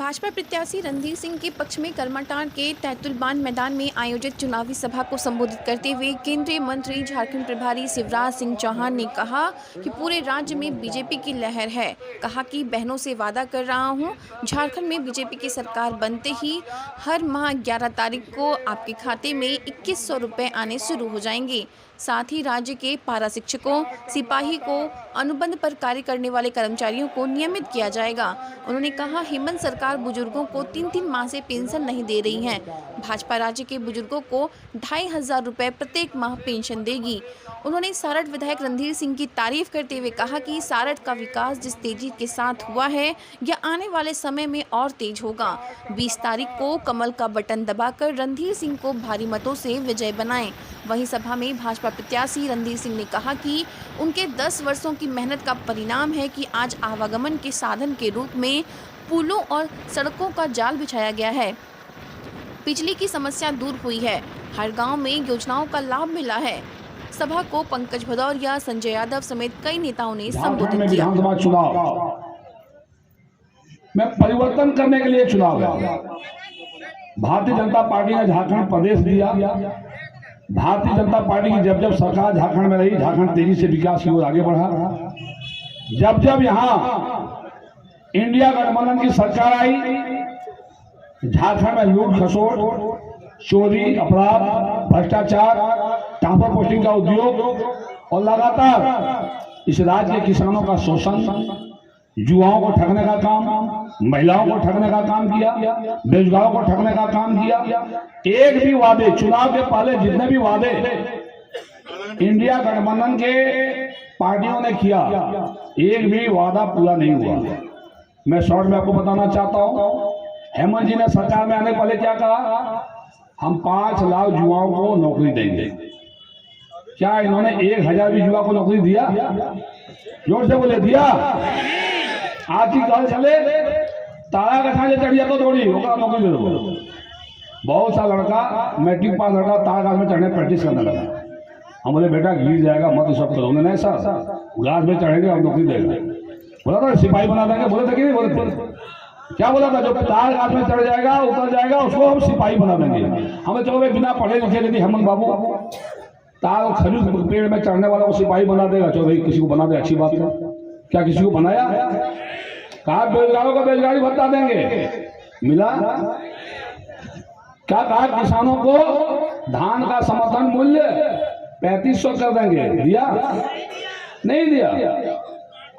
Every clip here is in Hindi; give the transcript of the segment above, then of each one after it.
भाजपा प्रत्याशी रणधीर सिंह के पक्ष में करमाटांड़ के तैतुलबान मैदान में आयोजित चुनावी सभा को संबोधित करते हुए केंद्रीय मंत्री झारखंड प्रभारी शिवराज सिंह चौहान ने कहा कि पूरे राज्य में बीजेपी की लहर है। कहा कि बहनों से वादा कर रहा हूं, झारखंड में बीजेपी की सरकार बनते ही हर माह 11 तारीख को आपके खाते में 2100 रुपये आने शुरू हो जाएंगे। साथ ही राज्य के पारा शिक्षकों, सिपाही को अनुबंध पर कार्य करने वाले कर्मचारियों को नियमित किया जाएगा। उन्होंने कहा हेमंत सरकार बुजुर्गों को 3-3 माह से पेंशन नहीं दे रही है। भाजपा राज्य के बुजुर्गों को 2500 रुपये प्रत्येक माह पेंशन देगी। उन्होंने सारठ विधायक रणधीर सिंह की तारीफ करते हुए कहा कि सारठ का विकास जिस तेजी के साथ हुआ है यह आने वाले समय में और तेज होगा। 20 तारीख को कमल का बटन दबाकर रणधीर सिंह को भारी मतों से विजय बनाएं। वहीं सभा में भाजपा प्रत्याशी रणधीर सिंह ने कहा कि उनके 10 वर्षों की मेहनत का परिणाम है कि आज आवागमन के साधन के रूप में पुलों और सड़कों का जाल बिछाया गया है। बिजली की समस्या दूर हुई है। हर गांव में योजनाओं का लाभ मिला है। सभा को पंकज भदौरिया, संजय यादव समेत कई नेताओं ने संबोधित किया। विधानसभा चुनाव में परिवर्तन करने के लिए चुनाव है। भारतीय जनता पार्टी ने झारखंड प्रदेश दिया। भारतीय जनता पार्टी की जब जब सरकार झारखंड में रही, झारखंड तेजी से विकास की ओर आगे बढ़ा। जब जब यहाँ इंडिया गठबंधन की सरकार आई, झारखंड में लूट खसोट, चोरी, अपराध, भ्रष्टाचार, ट्रांसफर पोस्टिंग का उद्योग और लगातार इस राज्य के किसानों का शोषण, युवाओं को ठगने का काम, महिलाओं को ठगने का काम किया, बेरोजगारों को ठगने का काम किया। एक भी वादे, चुनाव के पहले जितने भी वादे इंडिया गठबंधन के पार्टियों ने किया, एक भी वादा पूरा नहीं हुआ। मैं शॉर्ट में आपको बताना चाहता हूं, हेमंत जी ने सरकार में आने पहले क्या कहा, हम 5 लाख युवाओं को नौकरी देंगे। क्या इन्होंने 1000 भी युवा को नौकरी दिया? जोर से बोले, दिया? आज की कल चले तारा का खाने चढ़ जाता थोड़ी होगा, नौकरी दे दो। बहुत सा लड़का, मैट्रिक पास लड़का तारा घास में चढ़ने प्रैक्टिस करने लगा। हम बोले बेटा गिर जाएगा मत, सब करो। नहीं सर, घास में चढ़ेंगे और नौकरी देंगे। बोला था सिपाही बना देंगे, बोले थे कि नहीं बोले थे? क्या बोला था? जो तार घास में चढ़ जाएगा, उतर जाएगा, उसको हम सिपाही बना देंगे। हमें चलो भाई बिना पढ़े लिखे यदि हेमंत बाबू तार खजूर पेड़ में चढ़ने वाला को सिपाही बना देगा, चलो भाई किसी को बना दे, अच्छी बात है। क्या किसी को बनाया? कहा बेरोजगारों को बेरोजगारी भत्ता देंगे, मिला? क्या कहा किसानों को धान का समर्थन मूल्य 3500 कर देंगे, दिया? नहीं दिया।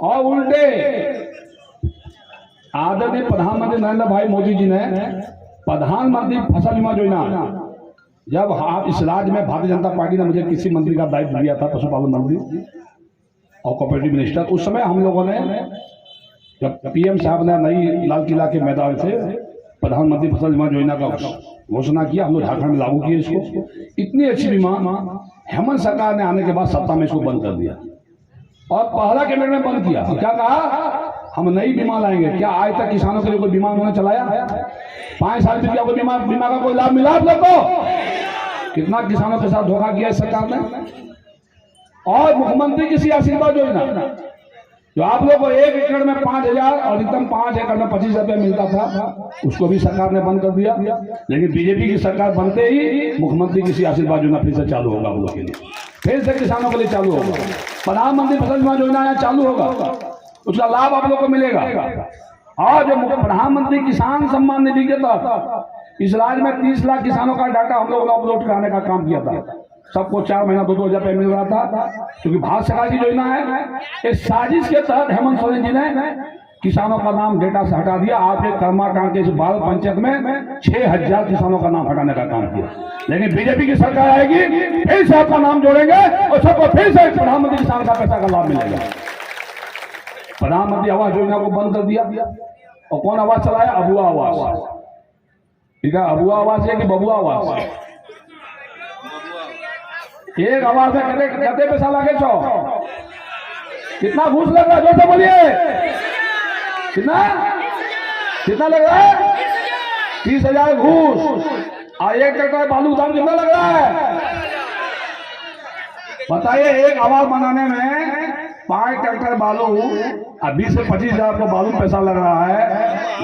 और उल्टे आदरणीय प्रधानमंत्री नरेंद्र भाई मोदी जी ने प्रधानमंत्री फसल बीमा योजना, जब आप इस राज्य में भारतीय जनता पार्टी ने मुझे किसी मंत्री का दायित्व दिया था, पशुपालन मंत्री और कोऑपरेटिव मिनिस्टर, उस समय हम लोगों ने जब पीएम साहब ने नई लाल किला के मैदान से प्रधानमंत्री फसल बीमा योजना का घोषणा किया, हम लोग झारखंड में लागू किए इसको। इतनी अच्छी बीमा हेमंत सरकार ने आने के बाद सत्ता में इसको बंद कर दिया और पहला कैबिनेट में बंद किया। क्या कहा? हम नई बीमा लाएंगे। क्या आज तक किसानों के लिए कोई बीमा उन्होंने चलाया? 5 साल में क्या कोई बीमा का कोई लाभ मिला आप लोग को? कितना किसानों के साथ धोखा किया इस सरकार ने। और मुख्यमंत्री की आशीर्वाद योजना, जो आप लोग को 1 एकड़ में 5000 और अधिकतम 5 एकड़ में 25 रुपये मिलता था, उसको भी सरकार ने बंद कर दिया। लेकिन बीजेपी की सरकार बनते ही मुख्यमंत्री की आशीर्वाद योजना फिर से चालू होगा हम लोग के लिए, फिर से किसानों के लिए चालू होगा। प्रधानमंत्री फसल बीमा योजना चालू होगा, उसका लाभ आप लोग को मिलेगा। और जो प्रधानमंत्री किसान सम्मान निधि के तहत इस राज्य में 30 लाख किसानों का डाटा हम लोगों ने अपलोड कराने का काम किया था। सबको 4 महीना 2-2 हजार रुपये मिल रहा था, क्योंकि भारत सरकार की योजना है। इस साजिश के तहत हेमंत सोरेन जी ने किसानों का नाम डेटा से हटा दिया। आपके कर्माटांड़ के इस 12 पंचायत में 6000 किसानों का नाम हटाने का काम किया। लेकिन बीजेपी की सरकार आएगी, फिर से आपका नाम जोड़ेंगे और सबको फिर से प्रधानमंत्री किसान का पैसा का लाभ मिलेगा। प्रधानमंत्री आवास योजना को बंद कर दिया। और कौन आवास चलाया? अबुआ आवास। ठीक है, अबुआ आवास है कि बबुआ आवास? एक आवास में कहते पैसा लागे 100। कितना घूस लग रहा है? जोर से बोलिए, कितना कितना लग रहा है? 30,000 घूस। और 1 ट्रैक्टर बालू दाम कितना लग रहा है? बताइए। एक आवास बनाने में 5 ट्रैक्टर बालू, अब 20 से 25 हजार को बालू पैसा लग रहा है,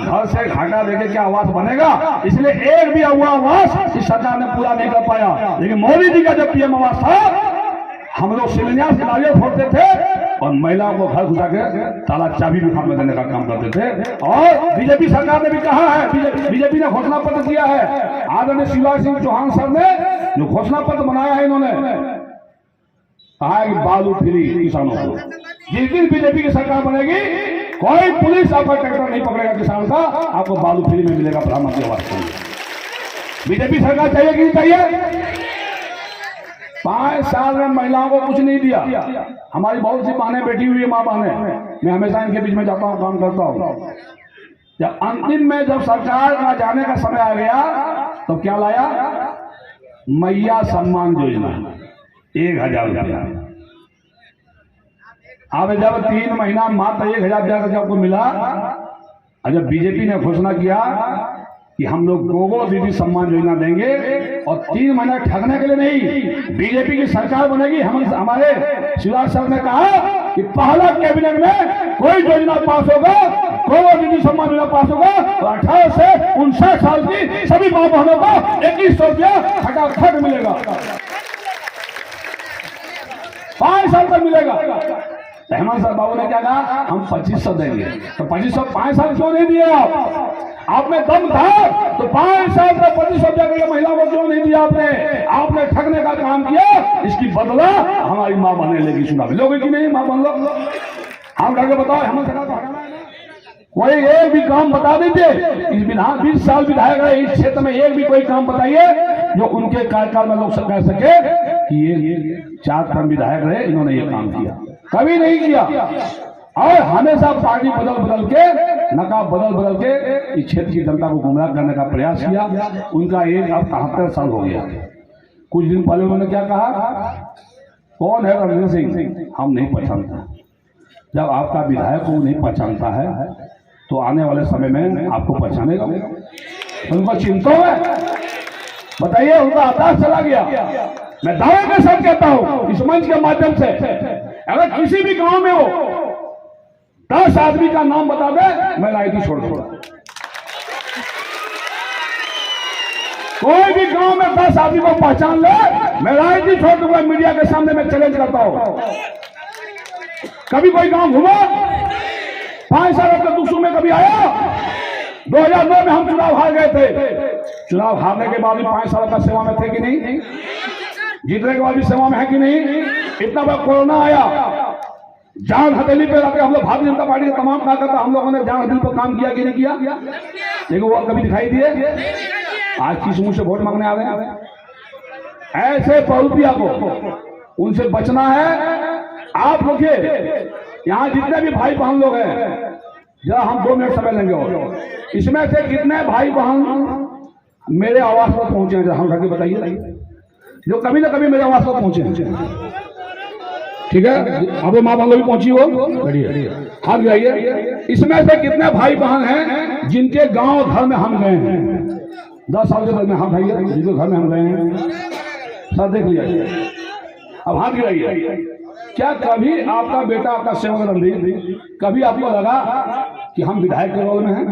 घर से घाटा देके क्या आवास बनेगा? इसलिए एक भी हुआ आवास इस सरकार ने पूरा नहीं कर पाया। लेकिन मोदी जी का जब पीएम आवास था, हम लोग शिलान्यास नारियल फोड़ते थे और महिलाओं को घर घुसा के ताला चाबी भी खाने देने का काम करते थे। और बीजेपी सरकार ने भी कहा है, बीजेपी ने घोषणा पत्र दिया है, आदरणीय शिवराज सिंह चौहान सर ने जो घोषणा पत्र बनाया है, इन्होंने कहा है कि बालू फ्री किसानों को। जिस दिन बीजेपी की सरकार बनेगी, कोई पुलिस आपका ट्रैक्टर नहीं पकड़ेगा किसान का, आपको बालू फ्री में मिलेगा प्रधानमंत्री आवास के। बीजेपी सरकार चाहिए कि नहीं चाहिए? 5 साल में महिलाओं को कुछ नहीं दिया। हमारी बहुत सी बहनें बैठी हुई है, माँ बहनें, मैं हमेशा इनके बीच में जाता हूँ, काम करता हूँ। जब अंतिम में जब सरकार का जाने का समय आ गया, तो क्या लाया? मैया सम्मान योजना, 1000 रुपया। अब जब 3 महीना मात्र 1000 रुपया जब आपको मिला, और जब बीजेपी ने घोषणा किया कि हम लोग गोगो दीदी सम्मान योजना देंगे, और 3 महीना ठगने के लिए नहीं, बीजेपी की सरकार बनेगी, हमारे शिवराज सर ने कहा कि पहला कैबिनेट में कोई योजना पास होगा, गोगो दीदी सम्मान योजना पास होगा, और 18 से 59 साल की सभी माँ बहनों को 2100 रुपया फटाफट मिलेगा, 5 साल तक मिलेगा। हेमंत सर बाबू ने क्या कहा? हम 2500 देंगे। तो 2500 5 साल क्यों नहीं दिए आप में दम था तो 5 साल तक 2500 रुपया महिला को क्यों नहीं दिया आपने ठगने का काम किया। इसकी बदला हमारी माँ बहने लेगी, सुना लोगे कि नहीं? माँ बहन लोग हम करके बताओ, हेमंत सरकार को हटाना है ना? कोई एक भी काम बता दीजिए, इस 20 साल विधायक रहे इस क्षेत्र में, एक भी कोई काम बताइए जो उनके कार्यकाल में लोग कह सके कि ये 4 टर्म विधायक रहे, इन्होंने ये काम किया। कभी नहीं किया। और हमेशा पार्टी बदल के, नकाब बदल के इस क्षेत्र की जनता को गुमराह करने का प्रयास किया। उनका एक अब 73 साल हो गया। कुछ दिन पहले उन्होंने क्या कहा? कौन है रणधीर सिंह? हम नहीं पहचानता। जब आपका विधायक को नहीं पहचानता है तो आने वाले समय में आपको पहचानेगा? उनको चिंता है? बताइए, उनका आकाश चला गया। मैं दावे के साथ कहता हूं इस मंच के माध्यम से, अगर किसी भी गांव में हो 10 आदमी का नाम बता दे, मैं राजनीति छोड़ दूंगा। कोई भी गांव में 10 आदमी को पहचान ले, मैं राजनीति छोड़ दूंगा। मीडिया के सामने मैं चैलेंज करता हूं। कभी कोई गांव घूमा? 5 साल तक दुख में कभी आया? 2009 में हम चुनाव हार गए थे। चुनाव हारने के बाद भी 5 साल का सेवा में थे कि नहीं? जीतने के बाद भी सेवा में है कि नहीं? इतना बड़ा कोरोना आया, जान हथेली पे रखे हम लोग भारतीय जनता पार्टी के तमाम कार्यकर्ता हम लोगों ने जान हथेली पर काम किया कि नहीं किया? लेकिन वो कभी दिखाई दिए? आज किस मुंह से वोट मांगने आ गए? ऐसे पहुंचिया को उनसे बचना है। आप लोग यहाँ जितने भी भाई बहन लोग हैं, जरा हम 2 मिनट समय लेंगे, और इसमें से कितने भाई बहन मेरे आवास पर पहुंचे हैं? हम करके बताइए, जो कभी ना कभी मेरे आवास पर पहुंचे हैं। ठीक है, अब वो माँ बहन भी पहुंची हो, हाथ गिराइए। इसमें से कितने भाई बहन हैं जिनके गांव घर में हम गए हैं? 10 साल के बाद में हाथ गिराइए, जिनके घर में हम गए हैं। सर देख लिया, अब हाथ गिराइए। क्या कभी आपका बेटा, आपका सेवक रणधीर, कभी आपको लगा कि हम विधायक के रोल में हैं?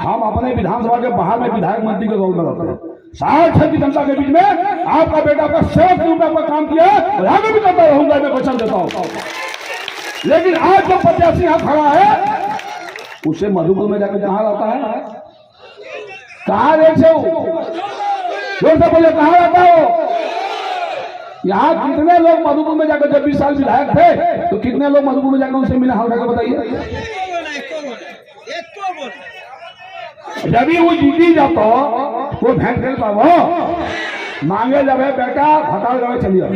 हम अपने विधानसभा के बाहर में विधायक मंत्री के रोल में रहते हैं। 60 की जनता के बीच में आपका बेटा आपका सेवक के रूप में आपका काम किया और आगे भी करता रहूंगा, मैं वचन देता हूं। लेकिन आज जो प्रत्याशी यहां खड़ा है, उसे मधुपुर में जाकर कहां रहता है? कहां रहते हो? जोर से बोले, कहां रहता हो? यहाँ कितने लोग मधुपुर में जाकर, जब 20 साल विधायक थे तो कितने लोग मधुपुर में जाकर उनसे मिले? हाल करके बताइए। जब भी वो जीती जाता वो भेंट कर पाओ मांगे जब है बेटा भताल गाँव चलिए,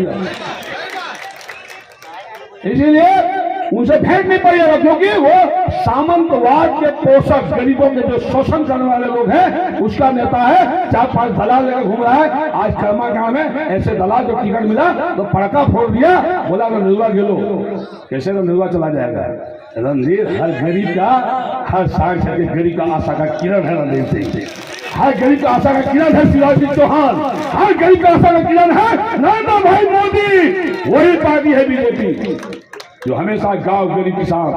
इसीलिए उनसे भेंट नहीं पड़ेगा, क्योंकि वो सामंतवाद के पोषक, गरीबों के जो शोषण करने वाले लोग हैं उसका नेता है। 4-5 दलाल लेकर घूम रहा है। आज कर्माकांड में ऐसे दलाल जो टिकट मिला तो पड़का फोड़ दिया, बोला तो निर्वा गिलो, कैसे तो निर्वा चला जाएगा। रणधीर हर गरीब का, हर 60 के गरीब का आशा का किरण है रणधीर सिंह। हर गरीब का आशा का किरण है शिवराज सिंह चौहान। हर गरीब का आशा का किरण है नरेंद्र भाई मोदी। वही पार्टी है बीजेपी। जो हमेशा गांव गरीब किसान,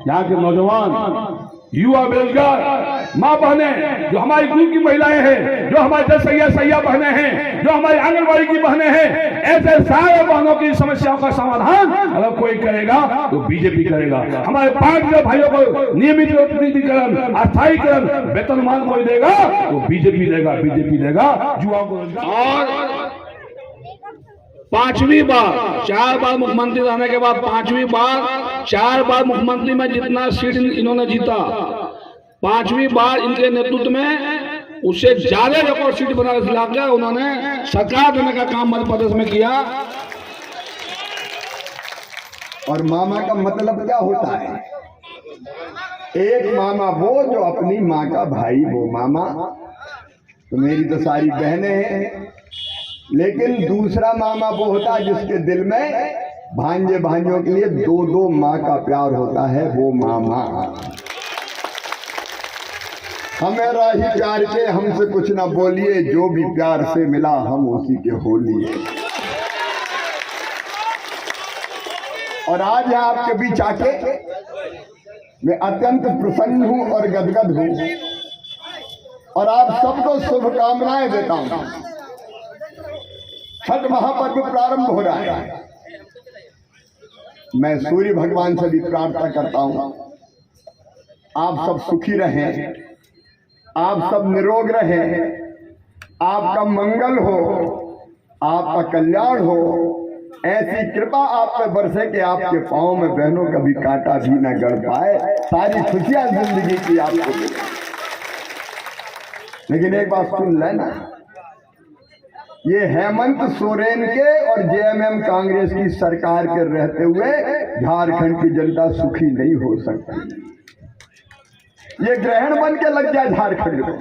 यहाँ के नौजवान, युवा, बेरोजगार, माँ बहने, जो हमारी ग्रुप की महिलाएं हैं, जो हमारे 10 सैया बहने हैं, जो हमारी आंगनबाड़ी की बहनें हैं, ऐसे सारे बहनों की समस्याओं का समाधान अगर कोई करेगा तो बीजेपी करेगा। हमारे 5 भाइयों को नियमित निजीकरण, अस्थायीकरण, वेतनमान कोई देगा तो बीजेपी देगा, बीजेपी देगा। युवाओं को और 5वीं बार, 4 बार मुख्यमंत्री रहने के बाद 5वीं बार 4 बार मुख्यमंत्री में जितना सीट इन्होंने जीता, 5वीं बार इनके नेतृत्व में उससे ज्यादा रिकॉर्ड सीट बना दिलाकर उन्होंने सरकार देने का काम मध्य प्रदेश में किया। और मामा का मतलब क्या होता है? एक मामा वो जो अपनी माँ का भाई, वो मामा। तो मेरी तो सारी बहनें हैं, लेकिन दूसरा मामा वो होता है जिसके दिल में भांजे भांजों के लिए 2-2 माँ का प्यार होता है, वो मामा। हमें राही प्यार के हमसे कुछ ना बोलिए, जो भी प्यार से मिला हम उसी के हो लिए। और आज यहाँ आपके बीच आके मैं अत्यंत प्रसन्न हूं और गदगद हूं, और आप सबको शुभकामनाएं देता हूं। छठ महापर्व प्रारंभ हो रहा है। मैं सूर्य भगवान से भी प्रार्थना करता हूं, आप सब सुखी रहें, आप सब निरोग रहें, आपका मंगल हो, आपका कल्याण हो। ऐसी कृपा आप पे बरसे कि आपके पांव में बहनों कभी कांटा भी न गड़ पाए। सारी खुशियां जिंदगी की आपको मिले। लेकिन एक बात सुन लेना, ये हेमंत सोरेन के और जेएमएम कांग्रेस की सरकार के रहते हुए झारखंड की जनता सुखी नहीं हो सकती। ये ग्रहण बन के लग जाए झारखंड को,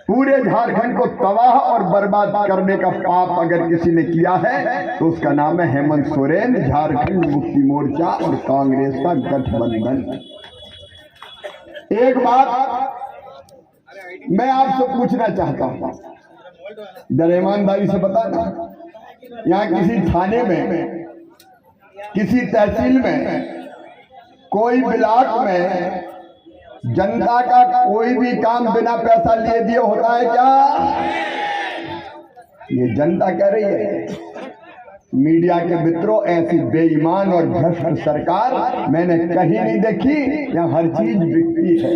पूरे झारखंड को तबाह और बर्बाद करने का पाप अगर किसी ने किया है तो उसका नाम है हेमंत सोरेन, झारखंड मुक्ति मोर्चा और कांग्रेस का गठबंधन। एक बात मैं आपसे पूछना चाहता हूं, जरा ईमानदारी से बताना, यहाँ किसी थाने में, किसी तहसील में, कोई ब्लॉक में जनता का कोई भी काम बिना पैसा लिए दिए होता है क्या? ये जनता कह रही है। मीडिया के मित्रों, ऐसी बेईमान और भ्रष्ट सरकार मैंने कहीं नहीं देखी। यहाँ हर चीज बिकती है,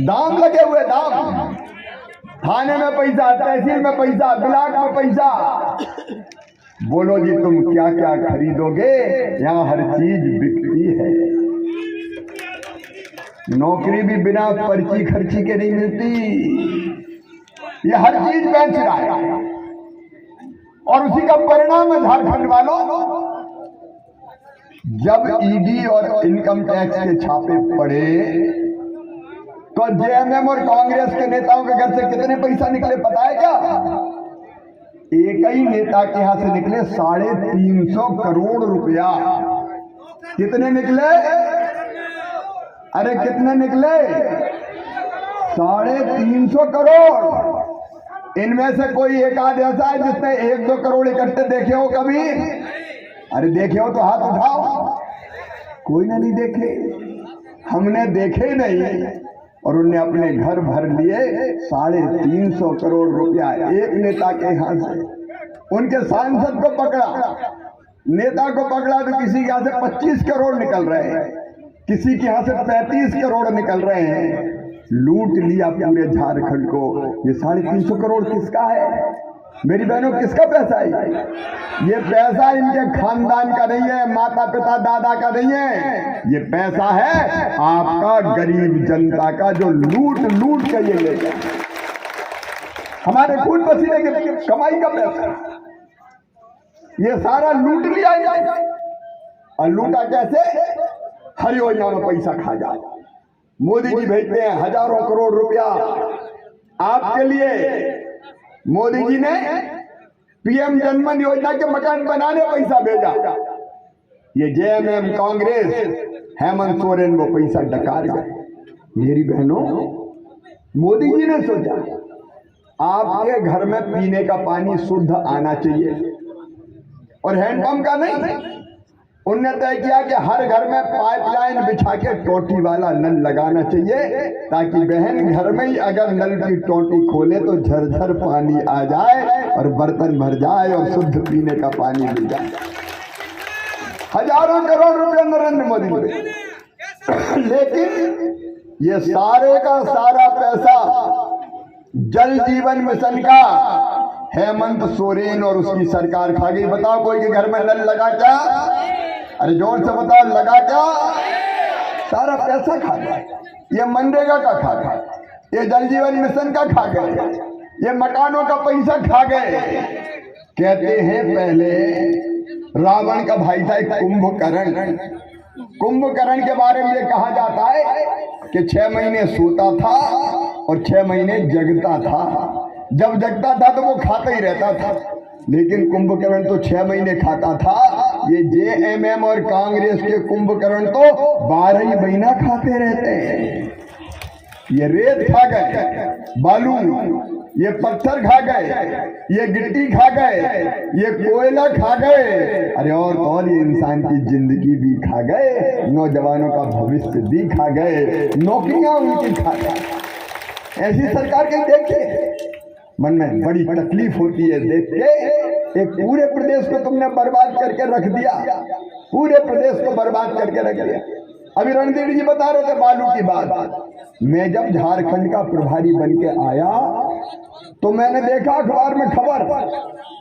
दाम लगे हुए, दाम। थाने में पैसा, तहसील में पैसा, ब्लॉक में पैसा। बोलो जी तुम क्या क्या खरीदोगे? यहाँ हर चीज बिकती है। नौकरी भी बिना पर्ची खर्ची के नहीं मिलती। ये हर चीज बेच रहा है, और उसी का परिणाम है झारखंड वालों, जब ईडी और इनकम टैक्स के छापे पड़े तो जेएमएम और कांग्रेस के नेताओं के घर से कितने पैसा निकले पता है क्या? एक ही नेता के यहां से निकले 350 करोड़ रुपया। कितने निकले? अरे कितने निकले? 350 करोड़। इनमें से कोई एक आध ऐसा है जिसने 1-2 करोड़ इकट्ठे देखे हो कभी? अरे देखे हो तो हाथ उठाओ। कोई ना नहीं देखे, हमने देखे नहीं। और उनने अपने घर भर लिए 350 करोड़ रुपया एक नेता के यहां से। उनके सांसद को पकड़ा, नेता को पकड़ा तो किसी के यहाँ से 25 करोड़ निकल रहे हैं, किसी के यहाँ से 35 करोड़ निकल रहे हैं। लूट लिया पूरे झारखंड को। ये 350 करोड़ किसका है मेरी बहनों? किसका पैसा है? ये पैसा इनके खानदान का नहीं है, माता पिता दादा का नहीं है। ये पैसा है आपका, गरीब जनता का, जो लूट लूट के ये ले गया। हमारे खून पसीने की कमाई का पैसा ये सारा लूट लिया जाए। और लूटा कैसे? हर योजना में पैसा खा जाए। मोदी जी भेजते हैं हजारों करोड़ रुपया आपके लिए। मोदी जी ने पीएम जनमन योजना के मकान बनाने पैसा भेजा। ये जेएमएम कांग्रेस, हेमंत सोरेन वो पैसा डकार गए। मेरी बहनों, मोदी जी ने सोचा आपके घर में पीने का पानी शुद्ध आना चाहिए, और हैंडपंप का नहीं, उनने तय किया कि हर घर में पाइपलाइन बिछा के टोटी वाला नल लगाना चाहिए, ताकि बहन घर में ही अगर नल की टोटी खोले तो झरझर पानी आ जाए और बर्तन भर जाए और शुद्ध पीने का पानी मिल जाए। हजारों करोड़ रुपए नरेंद्र मोदी ने, लेकिन ये सारे का सारा पैसा जल जीवन मिशन का हेमंत सोरेन और उसकी सरकार खा गई। बताओ कोई के घर में नल लगा क्या? अरे जोर से बताओ, लगा क्या? सारा पैसा खा गए। ये मनरेगा का खा गए, ये जल जीवन मिशन का खा गए, ये मकानों का पैसा खा गए। कहते हैं पहले रावण का भाई था एक कुंभकर्ण। कुंभकर्ण के बारे में ये कहा जाता है कि 6 महीने सोता था और 6 महीने जगता था। जब जगता था तो वो खाता ही रहता था, लेकिन कुंभकर्ण तो 6 महीने खाता था। ये जेएमएम और कांग्रेस के कुंभकर्ण तो 12 ही महीना खाते रहते हैं। ये रेत खा गए, बालू, ये पत्थर खा गए, ये गिट्टी खा गए, ये कोयला खा गए, अरे और ये इंसान की जिंदगी भी खा गए, नौजवानों का भविष्य भी खा गए, नौकरियां उनकी खा गए। ऐसी सरकार के देखिए मन में बड़ी तकलीफ होती है देख के। एक पूरे प्रदेश को तुमने बर्बाद करके रख दिया, पूरे प्रदेश को बर्बाद करके रख दिया। अभी रणधीर जी बता रहे थे बालू की बात। मैं जब झारखंड का प्रभारी बन के आया तो मैंने देखा अखबार में खबर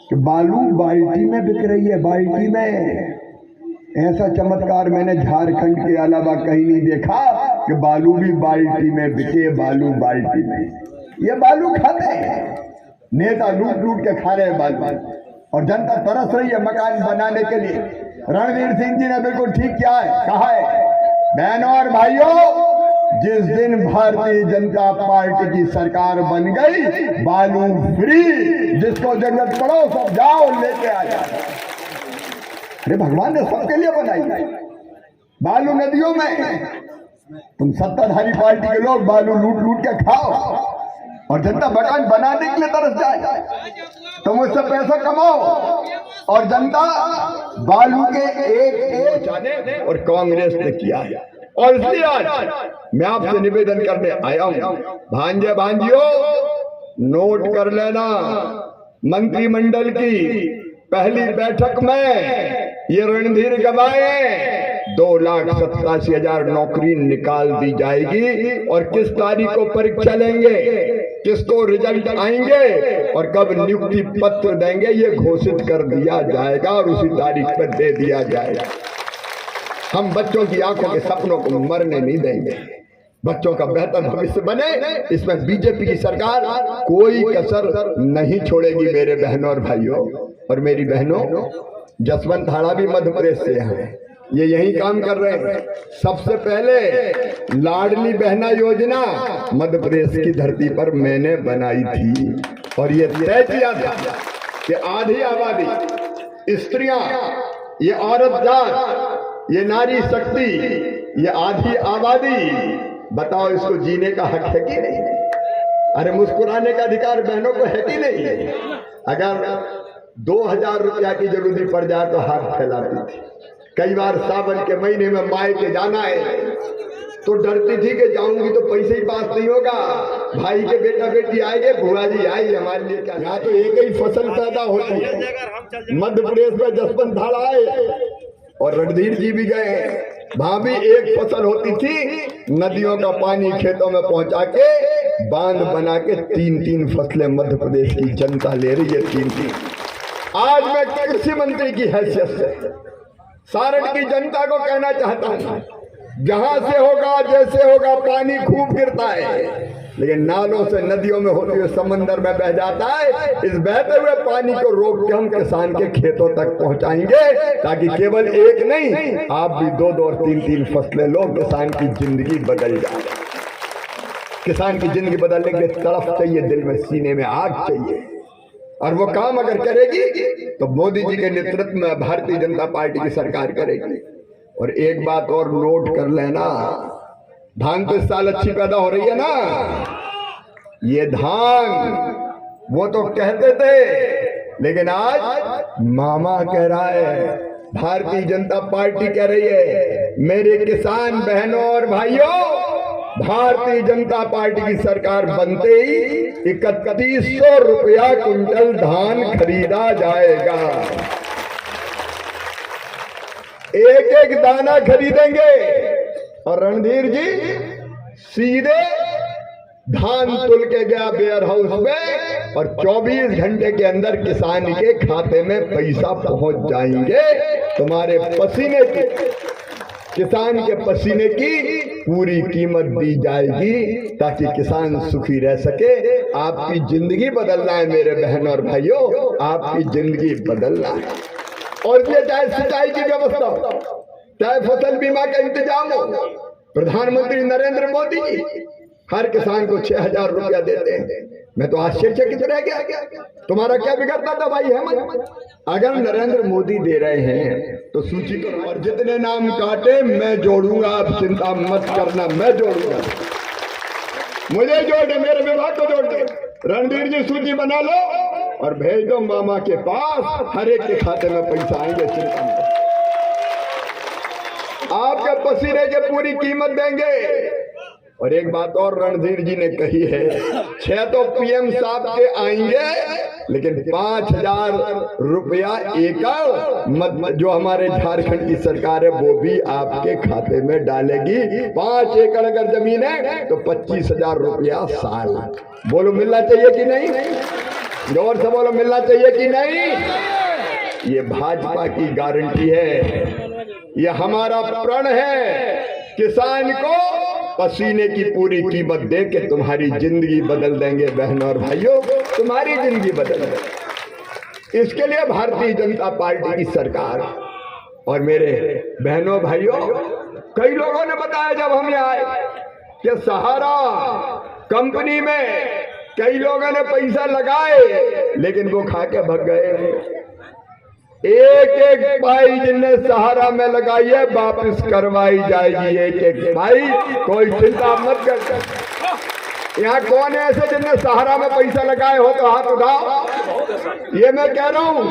कि बालू बाल्टी में बिक रही है, बाल्टी में। ऐसा चमत्कार मैंने झारखंड के अलावा कहीं नहीं देखा कि बालू भी बाल्टी में बिके, बालू बाल्टी में। ये बालू खाते हैं, नेता लूट लूट के खा रहे हैं बालू, और जनता तरस रही है मकान बनाने के लिए। रणवीर सिंह जी ने बिल्कुल ठीक किया है, कहा है, बहनों और भाइयों, जिस दिन भारतीय जनता पार्टी की सरकार बन गई, बालू फ्री, जिसको जरूरत पड़ो सब जाओ लेके आ जाओ। अरे भगवान ने सबके लिए बनाई बालू नदियों में। तुम सत्ताधारी पार्टी के लोग बालू लूट लूट के खाओ और जनता मकान बनाने के लिए तरस जाए। तुम उससे पैसा कमाओ और जनता बालू के एक जाने, और कांग्रेस ने किया है। और इसलिए आज मैं आपसे निवेदन करने आया हूं, भांजे भांजियों, नोट कर लेना, मंत्रिमंडल की पहली बैठक में ये रणधीर गवाए 2,87,000 नौकरी निकाल दी जाएगी। और किस तारीख को परीक्षा लेंगे, किसको रिजल्ट आएंगे और कब नियुक्ति पत्र देंगे, ये घोषित कर दिया जाएगा और उसी तारीख पर दे दिया जाएगा। हम बच्चों की आंखों के सपनों को मरने नहीं देंगे। बच्चों का बेहतर भविष्य बने, इसमें बीजेपी की सरकार कोई कसर नहीं छोड़ेगी। मेरे बहनों और भाइयों और मेरी बहनों, जसवंत हाड़ा भी मध्य प्रदेश से हैं, ये यही काम कर रहे हैं। सबसे पहले लाडली बहना योजना मध्य प्रदेश की धरती पर मैंने बनाई थी और ये तय किया था कि आधी आबादी स्त्रियां, ये औरत जात, ये नारी शक्ति, ये आधी आबादी, बताओ इसको जीने का हक है कि नहीं? अरे मुस्कुराने का अधिकार बहनों को है कि नहीं? अगर 2,000 रुपया की जरूरत पड़ जाए तो हाथ फैलाती थी। कई बार सावन के महीने में मायके जाना है तो डरती थी कि जाऊंगी तो पैसे ही पास नहीं होगा, भाई के बेटा बेटी आएंगे, बुआ जी आई हमारे लिए क्या। यहाँ तो एक ही फसल पैदा होती है। मध्य प्रदेश में जसवंत हाड़ा आए और रणधीर जी भी गए, वहां भी एक फसल होती थी, नदियों का पानी खेतों में पहुंचा के बांध बना के 3-3 फसलें मध्य प्रदेश की जनता ले रही है, 3-3। आज मैं कृषि मंत्री की हैसियत से सारण की जनता को कहना चाहता हूं, जहां से होगा जैसे होगा, पानी खूब गिरता है लेकिन नालों से नदियों में होते हुए समंदर में बह जाता है। इस बहते हुए पानी को रोक के हम किसान के खेतों तक पहुंचाएंगे, ताकि केवल एक नहीं, आप भी 2-2 और 3-3 फसलें लो, किसान की जिंदगी बदल जाए। किसान की जिंदगी बदलने के लिए तड़प चाहिए, दिल में सीने में आग चाहिए, और वो काम अगर करेगी तो मोदी जी के नेतृत्व में भारतीय जनता पार्टी की सरकार करेगी। और एक बात और नोट कर लेना, धान तो इस साल अच्छी पैदा हो रही है ना, ये धान वो तो कहते थे, लेकिन आज मामा कह रहा है भारतीय जनता पार्टी कह रही है, मेरे किसान बहनों और भाइयों, भारतीय जनता पार्टी की सरकार बनते ही 3100 रुपया कुंटल धान खरीदा जाएगा। एक एक दाना खरीदेंगे और रणधीर जी सीधे धान तुल के गया वेयर हाउस में और 24 घंटे के अंदर किसान के खाते में पैसा पहुंच जाएंगे। तुम्हारे पसीने की, किसान के पसीने की पूरी कीमत दी जाएगी ताकि किसान सुखी रह सके। आपकी जिंदगी बदलना है मेरे बहन और भाइयों, आपकी जिंदगी बदलना है। और ये चाहे सिंचाई की व्यवस्था हो, चाहे फसल बीमा का इंतजाम हो, प्रधानमंत्री नरेंद्र मोदी जी हर किसान को 6000 रुपया देते हैं। मैं तो आश्चर्यचकित रह गया, तुम्हारा क्या बिगड़ता था भाई हेमंत? अगर नरेंद्र मोदी दे रहे हैं तो सूची करो और जितने नाम काटे मैं जोड़ूंगा, आप चिंता मत करना, मैं जोड़ूंगा। मुझे जोड़ दे, मेरे विभाग को जोड़ दे। रणधीर जी सूची बना लो और भेज दो मामा के पास, हर एक के खाते में पैसा आएंगे, चिंता मत। आपके पसीने की पूरी कीमत देंगे। और एक बात और रणधीर जी ने कही है, 6 तो पीएम साहब के आएंगे, लेकिन 5000 रुपया एकड़ जो हमारे झारखंड की सरकार है वो भी आपके खाते में डालेगी। 5 एकड़ अगर जमीन है तो 25,000 रुपया साल। बोलो मिलना चाहिए कि नहीं? जोर से बोलो, मिलना चाहिए कि नहीं? ये भाजपा की गारंटी है, ये हमारा प्रण है। किसान को पसीने की पूरी कीमत दे के तुम्हारी जिंदगी बदल देंगे बहनों और भाइयों, तुम्हारी जिंदगी बदल देंगे। इसके लिए भारतीय जनता पार्टी की सरकार और मेरे बहनों भाइयों, कई लोगों ने बताया जब हम यहाँ आए कि सहारा कंपनी में कई लोगों ने पैसा लगाए लेकिन वो खा के भग गए। एक एक पाई जिनने सहारा में लगाई है वापस करवाई जाएगी, एक एक पाई, कोई चिंता मत कर। यहाँ कौन है ऐसे जिनने सहारा में पैसा लगाए हो तो हाथ उठाओ। ये मैं कह रहा हूँ,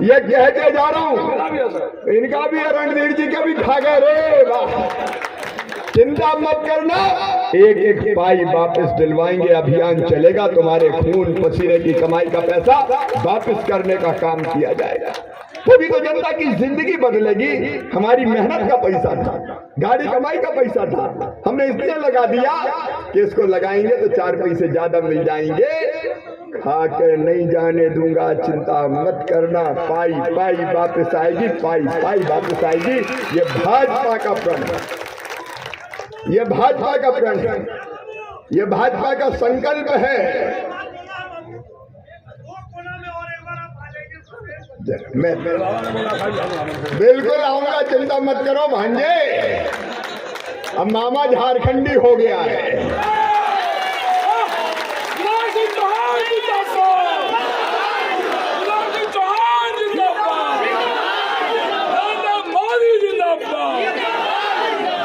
ये कहते जा रहा हूँ, इनका भी रणधीर जी के भी खा गए रे। चिंता मत करना, एक एक पाई वापस दिलवाएंगे। अभियान चलेगा, तुम्हारे खून पसीने की कमाई का पैसा वापस करने का काम किया जाएगा। वो भी तो जनता की जिंदगी बदलेगी। हमारी मेहनत का पैसा था, गाड़ी कमाई का पैसा था, हमने इसलिए लगा दिया कि इसको लगाएंगे तो 4 पैसे ज्यादा मिल जाएंगे। खा के नहीं जाने दूंगा, चिंता मत करना। पाई पाई वापस आएगी, पाई पाई वापस आएगी। ये भाजपा का प्रण है, ये भाजपा का प्रण है, ये भाजपा का संकल्प है। मैं बिल्कुल आऊंगा, चिंता मत करो भांजे। अब मामा झारखंडी हो गया है।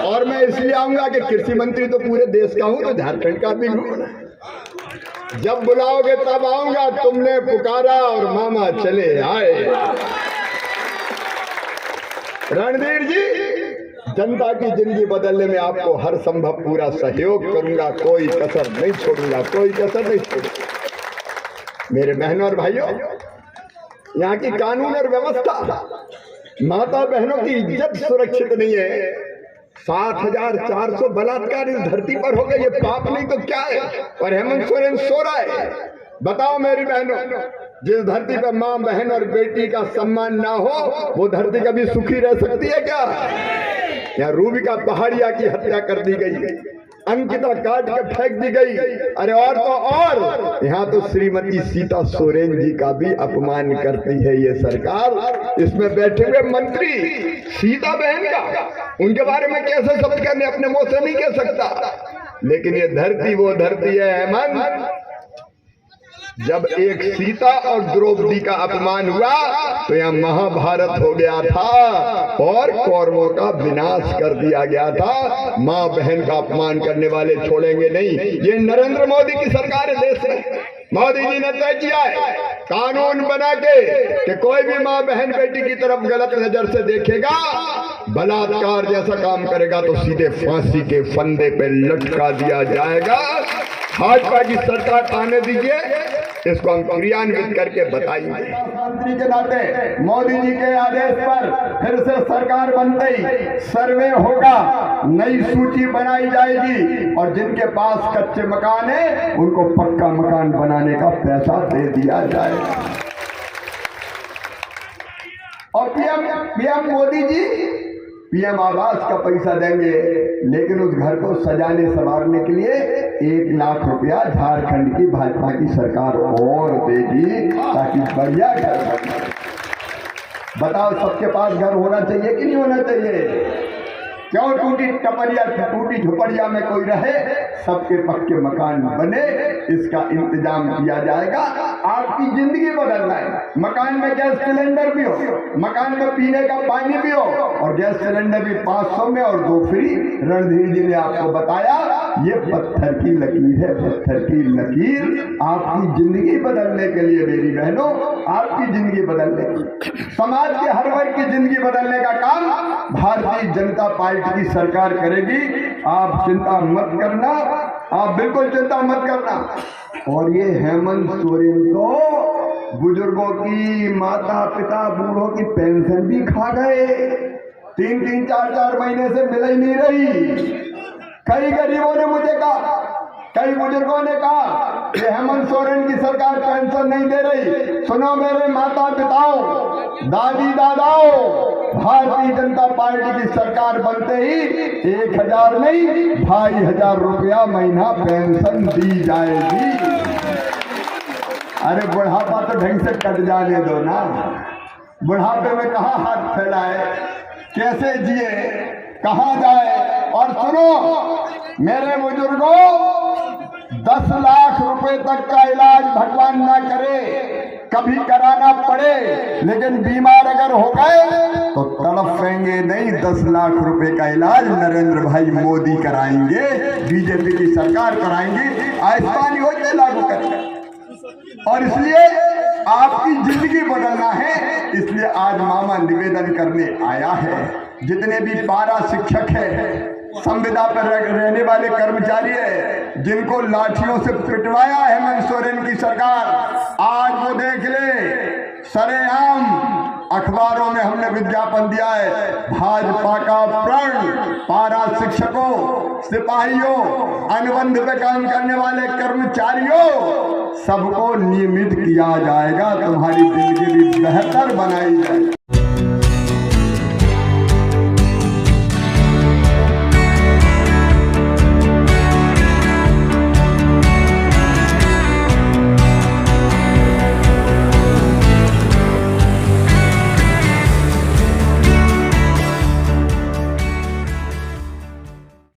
और मैं इसलिए आऊंगा कि कृषि मंत्री तो पूरे देश का हूं, तो झारखंड का भी हूं। जब बुलाओगे तब आऊंगा। तुमने पुकारा और मामा चले आए। रणधीर जी, जनता की जिंदगी बदलने में आपको हर संभव पूरा सहयोग करूंगा, कोई कसर नहीं छोड़ूंगा, कोई कसर नहीं छोड़ूंगा। मेरे बहनों और भाइयों, यहाँ की कानून और व्यवस्था, माता बहनों की इज्जत सुरक्षित नहीं है। 7,400 बलात्कार इस धरती पर हो गए, ये पाप नहीं तो क्या है? और हेमंत सोरेन सो रहा है। बताओ मेरी बहनों, जिस धरती पर माँ बहन और बेटी का सम्मान ना हो वो धरती कभी सुखी रह सकती है क्या? यहाँ रूबी का पहाड़िया की हत्या कर दी गई, अंकिता काट के फेंक दी गई। अरे और तो और, यहाँ तो श्रीमती सीता सोरेन जी का भी अपमान करती है ये सरकार। इसमें बैठे हुए मंत्री सीता बहन का, उनके बारे में कैसे शब्द करने अपने मुंह से नहीं कह सकता। लेकिन ये धरती वो धरती है हेमंत, जब एक सीता और द्रौपदी का अपमान हुआ तो यहाँ महाभारत हो गया था और कौरवों का विनाश कर दिया गया था। माँ बहन का अपमान करने वाले छोड़ेंगे नहीं। ये नरेंद्र मोदी की सरकार है देश में। मोदी जी ने तय किया है कानून बना के कि कोई भी माँ बहन बेटी की तरफ गलत नजर से देखेगा, बलात्कार जैसा काम करेगा तो सीधे फांसी के फंदे पे लटका दिया जाएगा। भाजपा की सरकार आने दीजिए, इसको हम क्रियान्वित करके बताएंगे। मंत्री के नाते मोदी जी के आदेश पर फिर से सरकार बनते ही सर्वे होगा, नई सूची बनाई जाएगी और जिनके पास कच्चे मकान है उनको पक्का मकान बनाने का पैसा दे दिया जाएगा। और पीएम मोदी जी पीएम आवास का पैसा देंगे, लेकिन उस घर को सजाने संवारने के लिए 1 लाख रुपया झारखंड की भाजपा की सरकार और देगी ताकि बढ़िया घर बने। बताओ, सबके पास घर होना चाहिए कि नहीं होना चाहिए? क्यों टूटी टपरिया टूटी झुपड़िया में कोई रहे, सबके पक्के मकान बने, इसका इंतजाम किया जाएगा। आपकी जिंदगी बदलना है, मकान में गैस सिलेंडर भी हो, मकान में पीने का पानी भी हो और गैस सिलेंडर भी 500 में और 2 फ्री। रणधीर जी ने आपको बताया ये पत्थर की लकीर है, पत्थर की लकीर आपकी जिंदगी बदलने के लिए। मेरी बहनों, आपकी जिंदगी बदलने की, समाज के हर वर्ग की जिंदगी बदलने का काम भारतीय जनता पार्टी की सरकार करेगी। आप चिंता मत करना, आप बिल्कुल चिंता मत करना। और ये हेमंत सोरेन तो बुजुर्गों की, माता पिता बूढ़ों की पेंशन भी खा गए। 3-3, 4-4 महीने से मिल ही नहीं रही। कई गरीबों ने मुझे कहा, कई बुजुर्गों ने कहा कि हेमंत सोरेन की सरकार पेंशन नहीं दे रही। सुनो मेरे माता पिताओं, दादी दादाओं, भारतीय जनता पार्टी की सरकार बनते ही 1000 नहीं 2500 रुपया महीना पेंशन दी जाएगी। अरे बुढ़ापा तो ढंग से कट जाने दो ना। बुढ़ापे में कहाँ हाथ फैलाए, कैसे जिए, कहाँ जाए। और सुनो मेरे बुजुर्गों, 10 लाख रुपए तक का इलाज भगवान ना करे, कभी कराना पड़े, लेकिन बीमार अगर हो गए तो तड़पेंगे नहीं। 10 लाख रुपए का इलाज नरेंद्र भाई मोदी कराएंगे, बीजेपी की सरकार कराएंगी। आयुष्मान योजना लागू करेंगे। और इसलिए आपकी जिंदगी बदलना है, इसलिए आज मामा निवेदन करने आया है। जितने भी पारा शिक्षक है, संविदा पर रहने वाले कर्मचारी है, जिनको लाठियों से पिटवाया हेमंत सोरेन की सरकार, आज वो देख ले। सरेआम अखबारों में हमने विज्ञापन दिया है, भाजपा का प्रण पारा शिक्षकों, सिपाहियों, अनुबंध पे काम करने वाले कर्मचारियों, सबको नियमित किया जाएगा। तुम्हारी जिंदगी भी बेहतर बनाई जाएगी।